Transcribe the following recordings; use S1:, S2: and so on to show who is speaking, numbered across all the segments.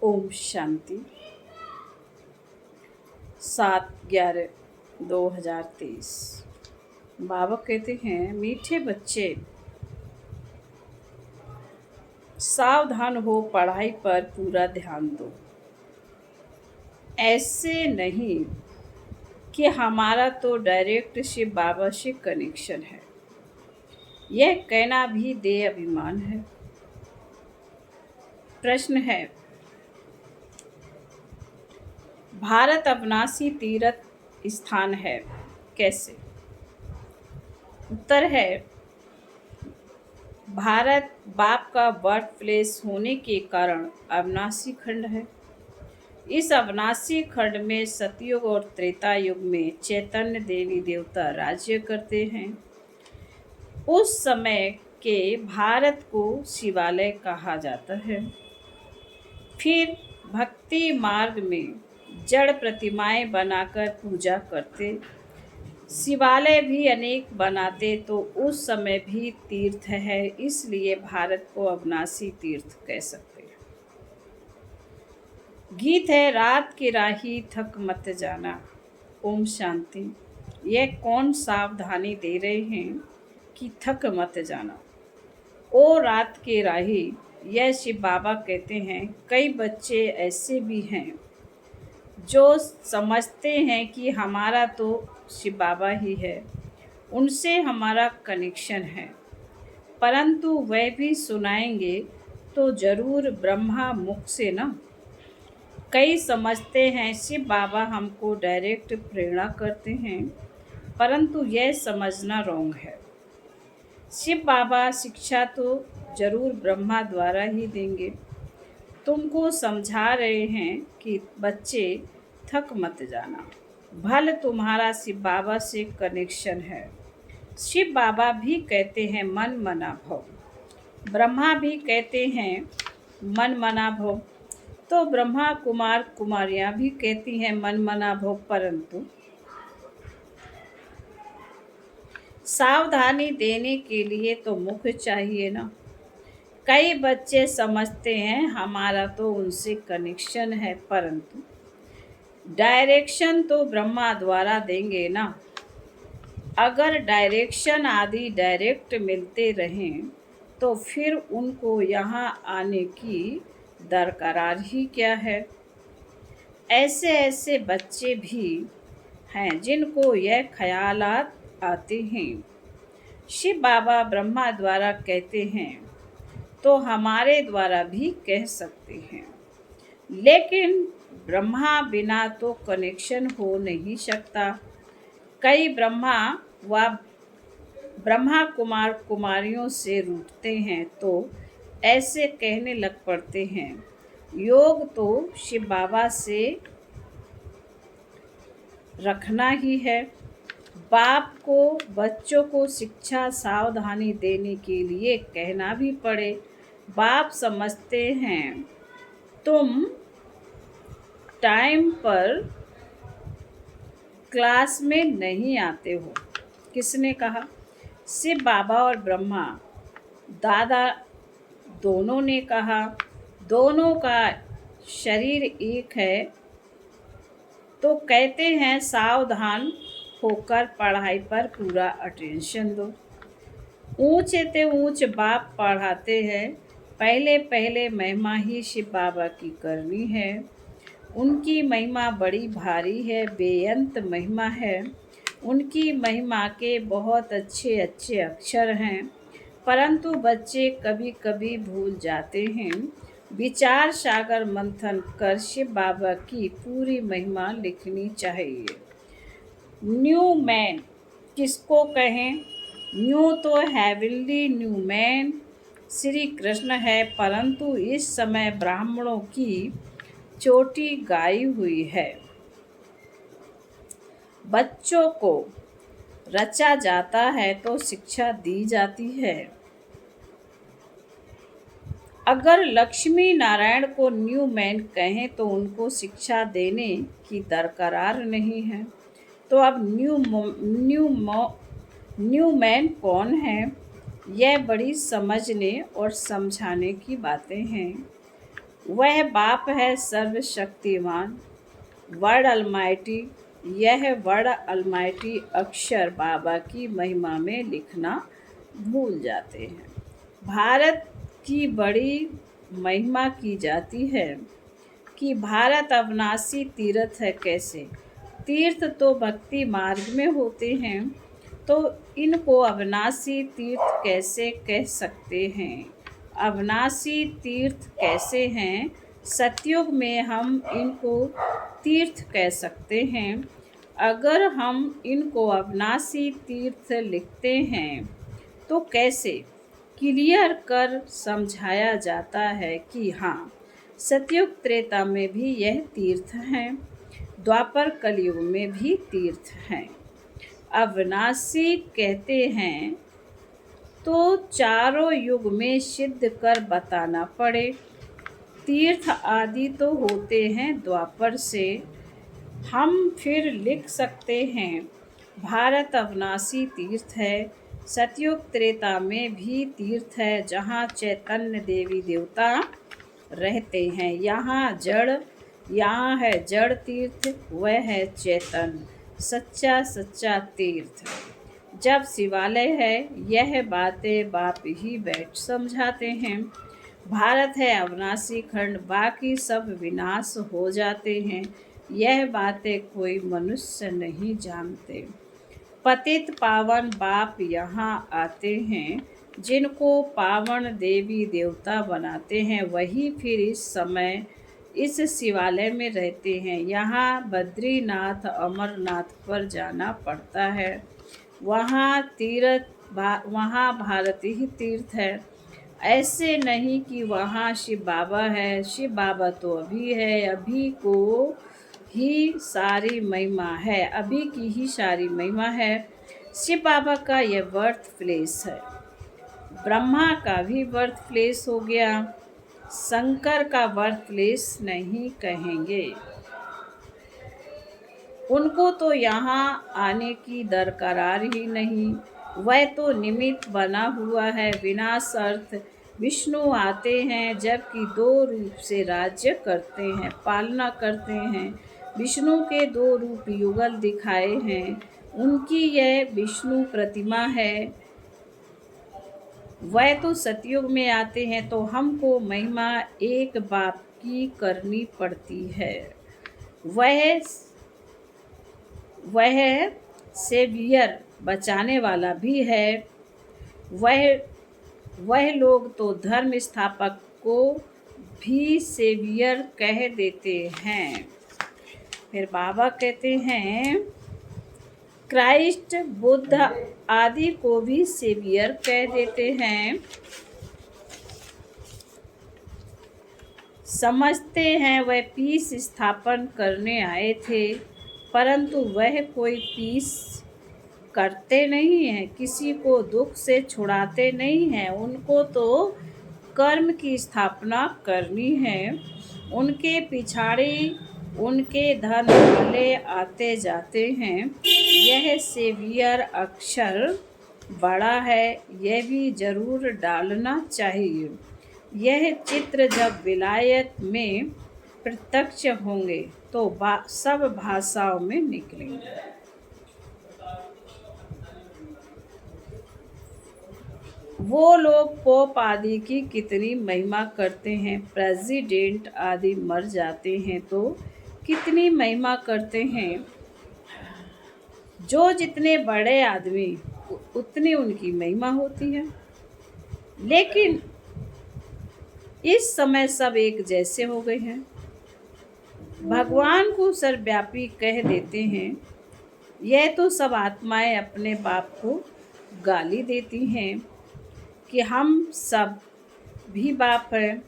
S1: ओम शांति। 7/11/2023। बाबा कहते हैं, मीठे बच्चे सावधान हो, पढ़ाई पर पूरा ध्यान दो। ऐसे नहीं कि हमारा तो डायरेक्ट शिव बाबा से कनेक्शन है, यह कहना भी दे अभिमान है। प्रश्न है, भारत अविनाशी तीर्थ स्थान है, कैसे? उत्तर है, भारत बाप का बर्थ प्लेस होने के कारण अविनाशी खंड है। इस अविनाशी खंड में सतयुग और त्रेता युग में चैतन्य देवी देवता राज्य करते हैं। उस समय के भारत को शिवालय कहा जाता है। फिर भक्ति मार्ग में जड़ प्रतिमाएं बनाकर पूजा करते, शिवालय भी अनेक बनाते, तो उस समय भी तीर्थ है, इसलिए भारत को अविनाशी तीर्थ कह सकते हैं। गीत है, रात की राही थक मत जाना। ओम शांति। यह कौन सावधानी दे रहे हैं कि थक मत जाना? ओ रात के राही, यह शिव बाबा कहते हैं। कई बच्चे ऐसे भी हैं जो समझते हैं कि हमारा तो शिव बाबा ही है, उनसे हमारा कनेक्शन है, परंतु वह भी सुनाएंगे तो जरूर ब्रह्मा मुख से ना। कई समझते हैं शिव बाबा हमको डायरेक्ट प्रेरणा करते हैं, परंतु यह समझना रॉन्ग है। शिव बाबा शिक्षा तो जरूर ब्रह्मा द्वारा ही देंगे। तुमको समझा रहे हैं कि बच्चे थक मत जाना, भले तुम्हारा शिव बाबा से कनेक्शन है। शिव बाबा भी कहते हैं मन मना भव, ब्रह्मा भी कहते हैं मन मना भव, तो ब्रह्मा कुमार कुमारियां भी कहती हैं मन मना भव, परंतु सावधानी देने के लिए तो मुख चाहिए ना। कई बच्चे समझते हैं हमारा तो उनसे कनेक्शन है, परंतु डायरेक्शन तो ब्रह्मा द्वारा देंगे ना। अगर डायरेक्शन आदि डायरेक्ट मिलते रहें तो फिर उनको यहाँ आने की दरकार ही क्या है? ऐसे ऐसे बच्चे भी हैं जिनको यह ख्यालात आते हैं। शिव बाबा ब्रह्मा द्वारा कहते हैं तो हमारे द्वारा भी कह सकते हैं, लेकिन ब्रह्मा बिना तो कनेक्शन हो नहीं सकता। कई ब्रह्मा कुमार कुमारियों से रूठते हैं तो ऐसे कहने लग पड़ते हैं, योग तो शिव बाबा से रखना ही है। बाप को बच्चों को शिक्षा सावधानी देने के लिए कहना भी पड़े। बाप समझते हैं तुम टाइम पर क्लास में नहीं आते हो। किसने कहा? शिव बाबा और ब्रह्मा दादा दोनों ने कहा। दोनों का शरीर एक है, तो कहते हैं सावधान होकर पढ़ाई पर पूरा अटेंशन दो। ऊंचे ते ऊंच बाप पढ़ाते हैं, पहले पहले महिमा ही शिव बाबा की करनी है। उनकी महिमा बड़ी भारी है, बेअंत महिमा है। उनकी महिमा के बहुत अच्छे अच्छे अक्षर हैं, परंतु बच्चे कभी कभी भूल जाते हैं। विचार सागर मंथन कर शिव बाबा की पूरी महिमा लिखनी चाहिए। न्यू मैन किसको कहें? न्यू तो heavenly new man Shri Krishna है, परंतु इस समय ब्राह्मणों की चोटी गाई हुई है। बच्चों को रचा जाता है तो शिक्षा दी जाती है। अगर लक्ष्मी नारायण को न्यू मैन कहें तो उनको शिक्षा देने की दरकार नहीं है। तो अब न्यू मैन कौन है? यह बड़ी समझने और समझाने की बातें हैं। वह बाप है सर्वशक्तिमान, वर्ड अलमाइटी। यह वर्ड अलमाइटी अक्षर बाबा की महिमा में लिखना भूल जाते हैं। भारत की बड़ी महिमा की जाती है कि भारत अविनाशी तीर्थ है। कैसे? तीर्थ तो भक्ति मार्ग में होते हैं, तो इनको अविनाशी तीर्थ कैसे कह सकते हैं? अविनाशी तीर्थ कैसे हैं? सतयुग में हम इनको तीर्थ कह सकते हैं। अगर हम इनको अविनाशी तीर्थ लिखते हैं तो कैसे? क्लियर कर समझाया जाता है कि हाँ, सतयुग त्रेता में भी यह तीर्थ हैं, द्वापर कलयुग में भी तीर्थ हैं। अविनाशी कहते हैं तो चारों युग में सिद्ध कर बताना पड़े। तीर्थ आदि तो होते हैं द्वापर से। हम फिर लिख सकते हैं भारत अविनाशी तीर्थ है। सतयुग त्रेता में भी तीर्थ है, जहाँ चैतन्य देवी देवता रहते हैं। यहाँ है जड़ तीर्थ, वह है चैतन्य सच्चा सच्चा तीर्थ। जब शिवालय है, यह बातें बाप ही बैठ समझाते हैं। भारत है अविनाशी खंड, बाकी सब विनाश हो जाते हैं। यह बातें कोई मनुष्य नहीं जानते। पतित पावन बाप यहाँ आते हैं, जिनको पावन देवी देवता बनाते हैं, वही फिर इस समय इस शिवालय में रहते हैं। यहाँ बद्रीनाथ अमरनाथ पर जाना पड़ता है। वहाँ भारत ही तीर्थ है। ऐसे नहीं कि वहाँ शिव बाबा है। शिव बाबा तो अभी है, अभी को ही सारी महिमा है, अभी की ही सारी महिमा है। शिव बाबा का यह बर्थ प्लेस है। ब्रह्मा का भी बर्थ प्लेस हो गया, शंकर का बर्थ प्लेस नहीं कहेंगे। उनको तो यहाँ आने की दरकार ही नहीं, वह तो निमित्त बना हुआ है। विनाश अर्थ विष्णु आते हैं, जबकि दो रूप से राज्य करते हैं, पालना करते हैं। विष्णु के दो रूप युगल दिखाए हैं, उनकी यह विष्णु प्रतिमा है। वह तो सतयुग में आते हैं, तो हमको महिमा एक बाप की करनी पड़ती है। वह सेवियर बचाने वाला भी है। वह लोग तो धर्म स्थापक को भी सेवियर कह देते हैं। फिर बाबा कहते हैं क्राइस्ट, बुद्ध आदि को भी सेवियर कह देते हैं। समझते हैं वह पीस स्थापन करने आए थे, परंतु वह कोई पीस करते नहीं हैं, किसी को दुख से छुड़ाते नहीं हैं। उनको तो कर्म की स्थापना करनी है। उनके पिछाड़ी उनके धन वाले आते जाते हैं। यह सेवियर अक्षर बड़ा है, यह भी जरूर डालना चाहिए। यह चित्र जब विलायत में प्रत्यक्ष होंगे तो सब भाषाओं में निकलेंगे। वो लोग पोप आदि की कितनी महिमा करते हैं, प्रेसिडेंट आदि मर जाते हैं तो कितनी महिमा करते हैं। जो जितने बड़े आदमी उतनी उनकी महिमा होती है। लेकिन इस समय सब एक जैसे हो गए हैं। भगवान को सर्वव्यापी कह देते हैं। यह तो सब आत्माएं अपने बाप को गाली देती हैं कि हम सब भी बाप हैं।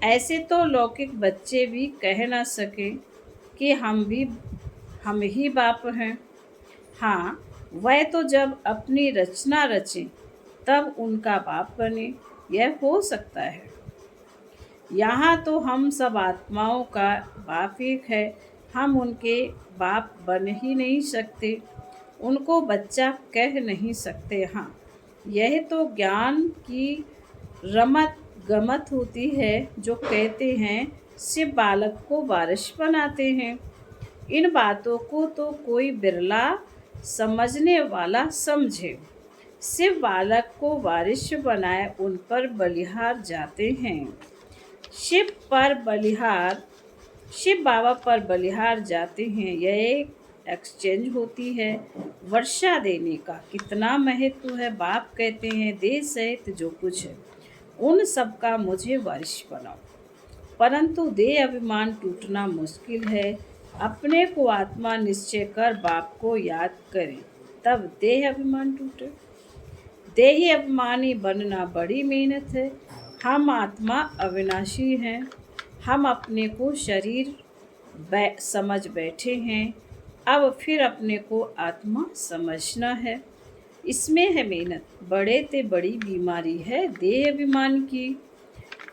S1: ऐसे तो लौकिक बच्चे भी कह ना सके कि हम ही बाप हैं। हाँ, वह तो जब अपनी रचना रचें तब उनका बाप बने, यह हो सकता है। यहाँ तो हम सब आत्माओं का बाप एक है, हम उनके बाप बन ही नहीं सकते, उनको बच्चा कह नहीं सकते। हाँ, यह तो ज्ञान की रमत गमत होती है जो कहते हैं शिव बालक को वारिश बनाते हैं। इन बातों को तो कोई बिरला समझने वाला समझे। शिव बालक को वारिश बनाए उन पर बलिहार जाते हैं। शिव बाबा पर बलिहार जाते हैं। यह एक एक्सचेंज होती है वर्षा देने का। कितना महत्व है। बाप कहते हैं देह सहित जो कुछ है उन सब का मुझे वारिश बनाओ। परंतु देह अभिमान टूटना मुश्किल है। अपने को आत्मा निश्चय कर बाप को याद करें तब देह अभिमान टूटे। देही अभिमानी बनना बड़ी मेहनत है। हम आत्मा अविनाशी हैं। हम अपने को शरीर समझ बैठे हैं। अब फिर अपने को आत्मा समझना है। इसमें है मेहनत। बड़े ते बड़ी बीमारी है देह अभिमान की।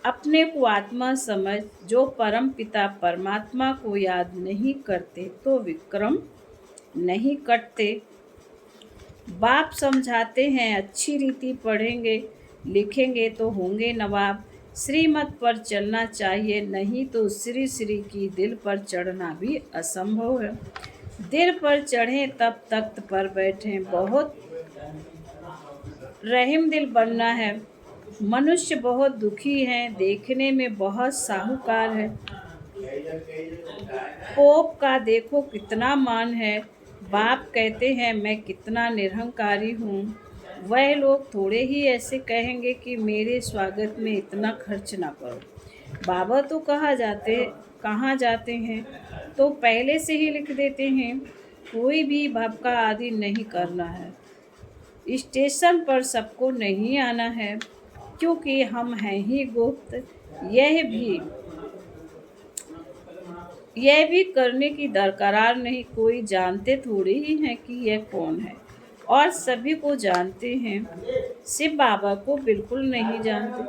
S1: अपने को आत्मा समझ जो परम पिता परमात्मा को याद नहीं करते तो विक्रम नहीं कटते। बाप समझाते हैं अच्छी रीति पढ़ेंगे लिखेंगे तो होंगे नवाब। श्रीमत पर चलना चाहिए नहीं तो श्री श्री की दिल पर चढ़ना भी असंभव है। दिल पर चढ़ें तब तख्त पर बैठें। बहुत रहीम दिल बनना है। मनुष्य बहुत दुखी हैं देखने में बहुत साहूकार है। पोप का देखो कितना मान है। बाप कहते हैं मैं कितना निरहंकारी हूँ। वह लोग थोड़े ही ऐसे कहेंगे कि मेरे स्वागत में इतना खर्च ना करो। बाबा तो कहाँ जाते हैं तो पहले से ही लिख देते हैं कोई भी भाव का आदि नहीं करना है। स्टेशन पर सबको नहीं आना है क्योंकि हम हैं ही गुप्त। यह भी करने की दरकार नहीं। कोई जानते थोड़े ही हैं कि यह कौन है और सभी को जानते हैं। शिव बाबा को बिल्कुल नहीं जानते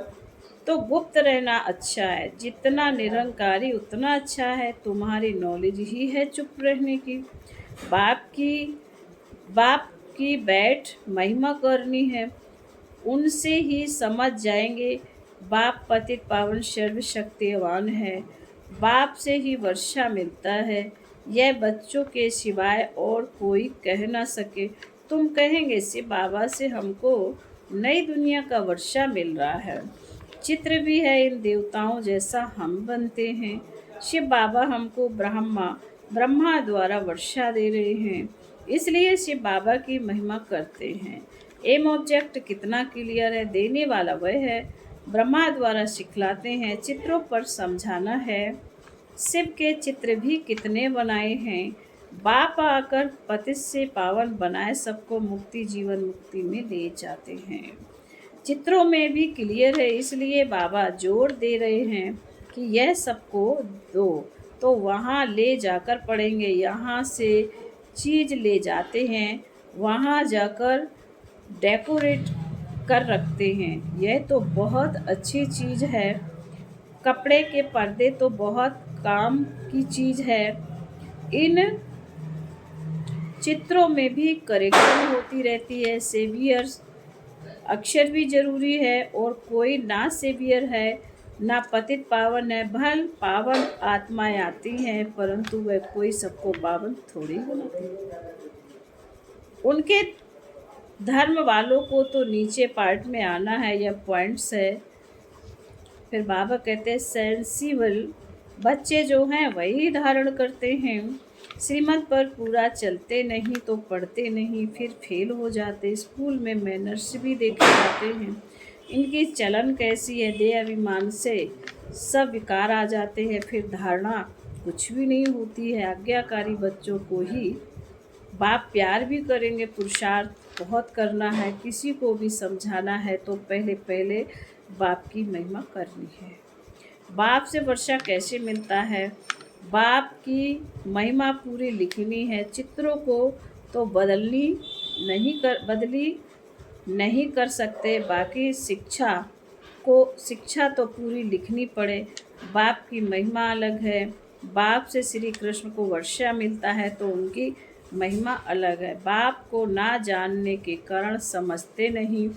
S1: तो गुप्त रहना अच्छा है। जितना निरंकारी उतना अच्छा है। तुम्हारी नॉलेज ही है चुप रहने की। बाप की बैठ महिमा करनी है। उनसे ही समझ जाएंगे। बाप पतित पावन सर्वशक्तिवान है। बाप से ही वर्षा मिलता है। यह बच्चों के सिवाय और कोई कह ना सके। तुम कहेंगे शिव बाबा से हमको नई दुनिया का वर्षा मिल रहा है। चित्र भी है इन देवताओं जैसा हम बनते हैं। शिव बाबा हमको ब्रह्मा द्वारा वर्षा दे रहे हैं इसलिए शिव बाबा की महिमा करते हैं। एम ऑब्जेक्ट कितना क्लियर है। देने वाला वह है। ब्रह्मा द्वारा सिखलाते हैं। चित्रों पर समझाना है। शिव के चित्र भी कितने बनाए हैं। बाप आकर पतित से पावन बनाए सबको मुक्ति जीवन मुक्ति में ले जाते हैं। चित्रों में भी क्लियर है इसलिए बाबा जोर दे रहे हैं कि यह सबको दो तो वहाँ ले जाकर पढ़ेंगे। यहाँ से चीज़ ले जाते हैं वहाँ जाकर डेकोरेट कर रखते हैं। यह तो बहुत अच्छी चीज़ है। कपड़े के पर्दे तो बहुत काम की चीज़ है। इन चित्रों में भी करेक्शन होती रहती है। सेवियर अक्षर भी जरूरी है और कोई ना सेवियर है ना पतित पावन है। भल पावन आत्माएं आती हैं परंतु वह कोई सबको पावन थोड़ी बनाती। उनके धर्म वालों को तो नीचे पार्ट में आना है। यह पॉइंट्स है। फिर बाबा कहते हैं सेंसिबल बच्चे जो हैं वही धारण करते हैं। श्रीमत पर पूरा चलते नहीं तो पढ़ते नहीं फिर फेल हो जाते। स्कूल में मैनर्स भी देखे जाते हैं। इनकी चलन कैसी है। देह अभिमान से सब विकार आ जाते हैं। फिर धारणा कुछ भी नहीं होती है। आज्ञाकारी बच्चों को ही बाप प्यार भी करेंगे। पुरुषार्थ बहुत करना है। किसी को भी समझाना है तो पहले बाप की महिमा करनी है। बाप से वर्षा कैसे मिलता है। बाप की महिमा पूरी लिखनी है। चित्रों को तो बदली नहीं कर सकते। बाकी शिक्षा तो पूरी लिखनी पड़े। बाप की महिमा अलग है। बाप से श्री कृष्ण को वर्षा मिलता है तो उनकी महिमा अलग है। बाप को ना जानने के कारण समझते नहीं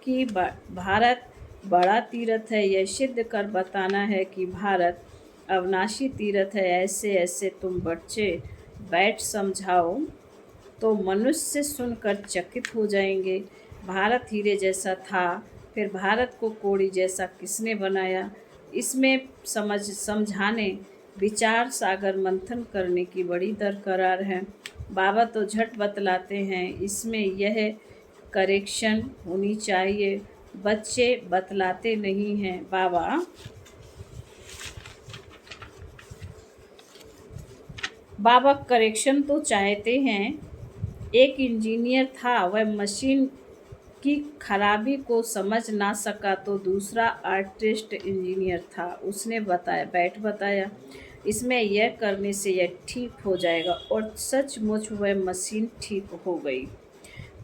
S1: कि भारत बड़ा तीर्थ है। यह सिद्ध कर बताना है कि भारत अविनाशी तीर्थ है। ऐसे ऐसे तुम बच्चे बैठ समझाओ तो मनुष्य सुनकर चकित हो जाएंगे। भारत हीरे जैसा था, फिर भारत को कौड़ी जैसा किसने बनाया? इसमें समझाने विचार सागर मंथन करने की बड़ी दरकार है। बाबा तो झट बतलाते हैं, इसमें यह करेक्शन होनी चाहिए। बच्चे बतलाते नहीं हैं। बाबा करेक्शन तो चाहते हैं। एक इंजीनियर था, वह मशीन की खराबी को समझ ना सका तो दूसरा आर्टिस्ट इंजीनियर था, उसने बताया इसमें यह करने से यह ठीक हो जाएगा, और सचमुच वह मशीन ठीक हो गई।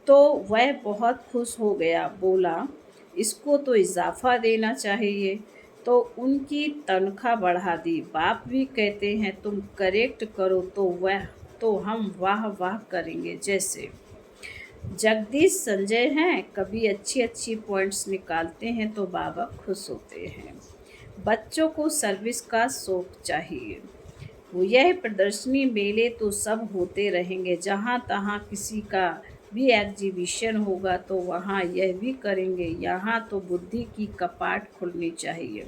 S1: तो वह बहुत खुश हो गया, बोला इसको तो इजाफा देना चाहिए। तो उनकी तनख्वाह बढ़ा दी। बाप भी कहते हैं तुम करेक्ट करो तो हम वाह वाह करेंगे। जैसे जगदीश संजय हैं, कभी अच्छी अच्छी पॉइंट्स निकालते हैं तो बाबा खुश होते हैं। बच्चों को सर्विस का शौक चाहिए। वो यह प्रदर्शनी मेले तो सब होते रहेंगे, जहाँ तहाँ किसी का भी एग्जीबिशन होगा तो वहाँ यह भी करेंगे। यहाँ तो बुद्धि की कपाट खुलनी चाहिए,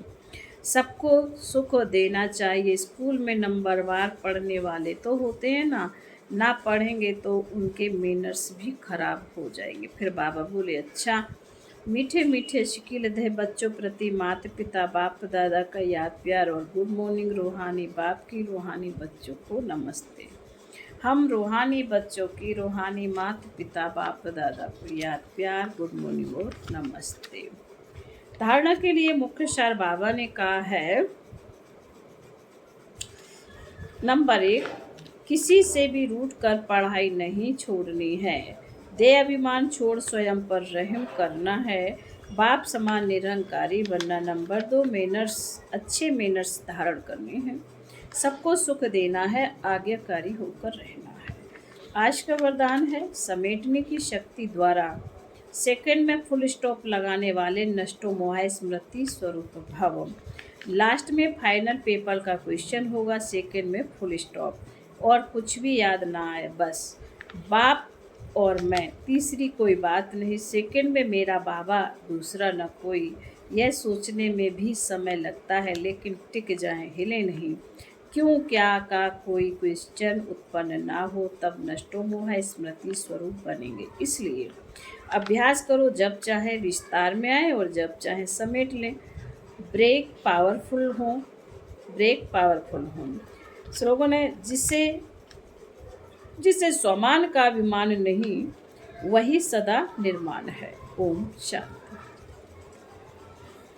S1: सबको सुख देना चाहिए। स्कूल में नंबरवार पढ़ने वाले तो होते हैं ना पढ़ेंगे तो उनके मैनर्स भी खराब हो जाएंगे। फिर बाबा बोले अच्छा, मीठे मीठे शिकिलधे बच्चों प्रति माता पिता बाप दादा का याद प्यार और गुड मॉर्निंग। रूहानी बाप की रूहानी बच्चों को नमस्ते। हम रूहानी बच्चों की रूहानी माता पिता बाप दादा को याद प्यार गुड मॉर्निंग और नमस्ते। धारणा के लिए मुख्य सार बाबा ने कहा है, नंबर 1, किसी से भी रूठ कर पढ़ाई नहीं छोड़नी है। देह अभिमान छोड़ स्वयं पर रहम करना है। बाप समान निरंकारी बनना। नंबर 2, अच्छे मैनर्स धारण करने हैं। सबको सुख देना है, आज्ञाकारी होकर रहना है। आज का वरदान है, समेटने की शक्ति द्वारा सेकंड में फुल स्टॉप लगाने वाले नष्टो मोह स्मृति स्वरूप भव। लास्ट में फाइनल पेपर का क्वेश्चन होगा, सेकंड में फुल स्टॉप, और कुछ भी याद ना आए, बस बाप और मैं, तीसरी कोई बात नहीं। सेकंड में मेरा बाबा, दूसरा न कोई। यह सोचने में भी समय लगता है, लेकिन टिक जाएं, हिले नहीं। क्यों क्या का कोई क्वेश्चन उत्पन्न ना हो, तब नष्टो मोह स्मृति स्वरूप बनेंगे। इसलिए अभ्यास करो, जब चाहे विस्तार में आए और जब चाहे समेट लें। ब्रेक पावरफुल हों। स्लोगन है, जिसे स्वमान का अभिमान नहीं, वही सदा निर्माण है। ओम शांति।